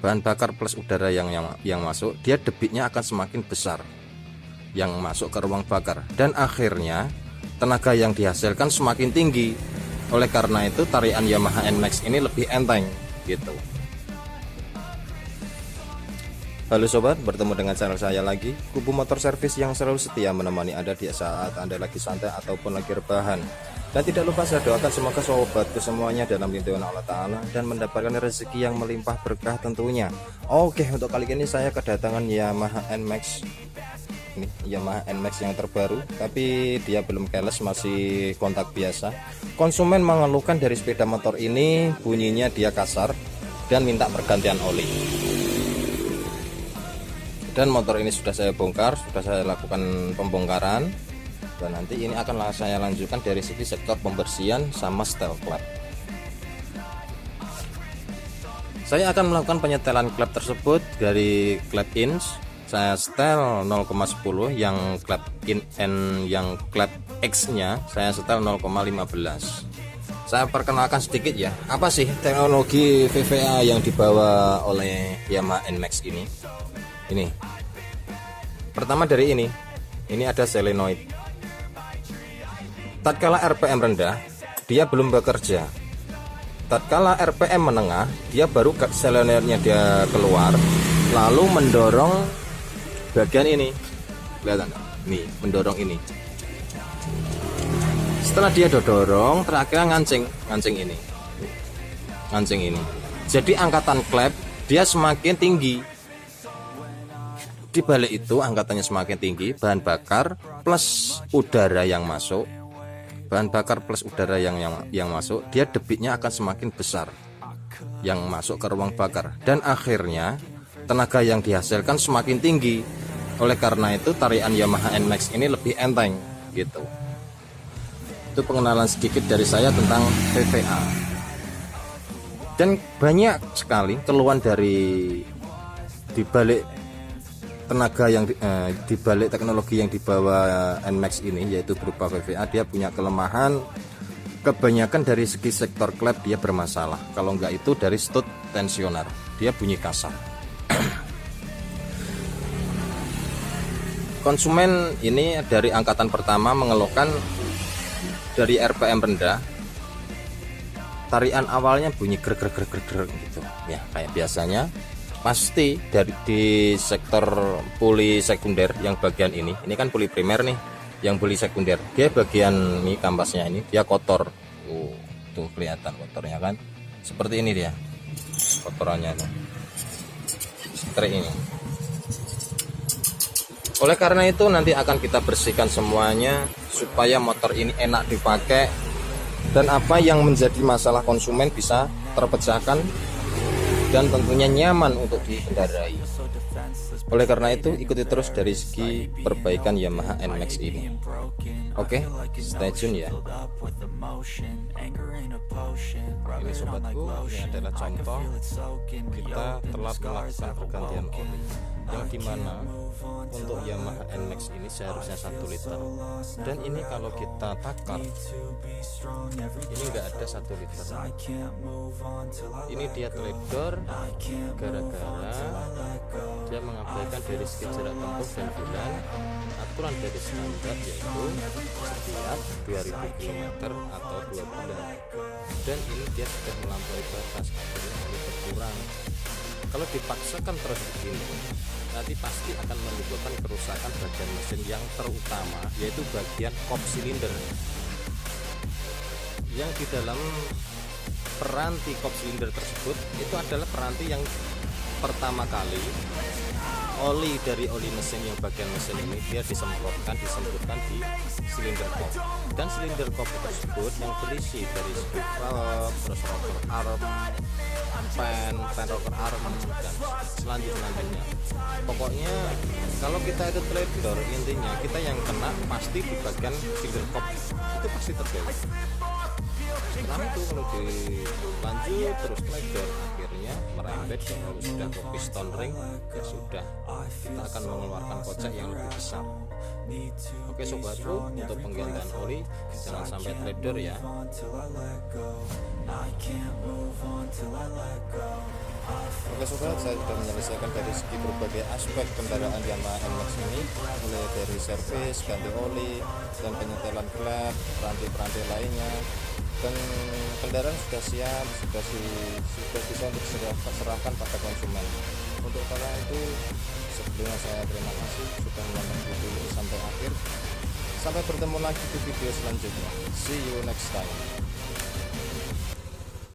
bahan bakar plus udara yang masuk, dia debitnya akan semakin besar yang masuk ke ruang bakar, dan akhirnya tenaga yang dihasilkan semakin tinggi. Oleh karena itu tarian Yamaha NMAX ini lebih enteng gitu. Halo sobat, bertemu dengan channel saya lagi, Kubu Motor Service yang selalu setia menemani Anda di saat Anda lagi santai ataupun lagi rebahan. Dan tidak lupa saya doakan semoga sobatku semuanya dalam lindungan Allah Ta'ala dan mendapatkan rezeki yang melimpah berkah tentunya. Oke, untuk kali ini saya kedatangan Yamaha NMAX. Ini Yamaha NMAX yang terbaru, tapi dia belum keles, masih kontak biasa. Konsumen mengeluhkan dari sepeda motor ini bunyinya dia kasar dan minta pergantian oli. Dan motor ini sudah saya bongkar, sudah saya lakukan pembongkaran, dan nanti ini akan saya lanjutkan dari segi sektor pembersihan sama setel klep. Saya akan melakukan penyetelan klep tersebut dari klep ins. Saya setel 0,10, yang klep in and yang klep X nya saya setel 0,15. Saya perkenalkan sedikit ya, apa sih teknologi VVA yang dibawa oleh Yamaha NMAX ini. Ini pertama dari ini ada solenoid. Tatkala RPM rendah dia belum bekerja, tatkala RPM menengah dia baru solenoidnya dia keluar, lalu mendorong bagian ini, kelihatan nih, mendorong ini. Setelah dia dorong, terakhir ngancing ini. Jadi angkatan klep dia semakin tinggi. Di balik itu angkatannya semakin tinggi, bahan bakar plus udara yang masuk, yang masuk, dia debitnya akan semakin besar yang masuk ke ruang bakar, dan akhirnya tenaga yang dihasilkan semakin tinggi. Oleh karena itu tarian Yamaha NMAX ini lebih enteng gitu. Itu pengenalan sedikit dari saya tentang VVA. Dan banyak sekali keluhan dari dibalik tenaga yang dibalik teknologi yang dibawa NMAX ini, yaitu berupa VVA. Dia punya kelemahan, kebanyakan dari segi sektor klep dia bermasalah. Kalau enggak itu dari stud tensioner, dia bunyi kasar. Konsumen ini dari angkatan pertama mengeluhkan dari RPM rendah, tarian awalnya bunyi ger gitu ya, kayak biasanya. Pasti di sektor puli sekunder yang bagian ini kan puli primer nih, yang puli sekunder dia bagian ini kampasnya ini dia kotor. Tuh kelihatan kotornya kan, seperti ini dia kotorannya tuh, seperti ini. Oleh karena itu nanti akan kita bersihkan semuanya supaya motor ini enak dipakai, dan apa yang menjadi masalah konsumen bisa terpecahkan dan tentunya nyaman untuk dikendarai. Oleh karena itu ikuti terus dari segi perbaikan Yamaha NMAX ini. Oke, stay tune ya. Ini sobatku, ini adalah contoh kita telah melakukan pergantian oli, yang dimana untuk Yamaha NMAX ini seharusnya 1 liter, dan ini kalau kita takar ini enggak ada 1 liter. Ini dia teledor gara-gara dia mengabaikan dari segi jarak tempuh dan bulan aturan dari standar, yaitu setiap 2000 km atau 2 bulan, dan ini dia sudah melampaui batas, akhirnya ini berkurang. Kalau dipaksakan terus begini, nanti pasti akan menimbulkan kerusakan bagian mesin yang terutama, yaitu bagian kop silinder. Yang di dalam peranti kop silinder tersebut itu adalah peranti yang pertama kali oli dari oli mesin, yang bagian mesin ini dia disembutkan di silinder kop, dan silinder kop tersebut yang berisi dari speed valve, terus rocker arm, fan rocker arm, dan selanjutnya. Pokoknya kalau kita itu teledor, intinya kita yang kena pasti di bagian silinder kop itu pasti terbelok. Setelah itu kalau dilanjut terus teledor, akhirnya merembet kalau sudah ke piston ring, ya sudah, kita akan mengeluarkan kocek yang lebih besar. Oke sobatku, untuk penggantian oli jangan sampai teledor ya. Oke sobat, saya sudah menyelesaikan dari segi berbagai aspek kendaraan Yamaha NMAX ini, mulai dari servis, ganti oli, dan penyetelan klep, peranti-peranti lainnya, dan kendaraan sudah siap, sudah bisa untuk serahkan pada konsumen. Untuk kalian itu sebelumnya saya terima kasih sudah menonton video ini sampai akhir. Sampai bertemu lagi di video selanjutnya. See you next time.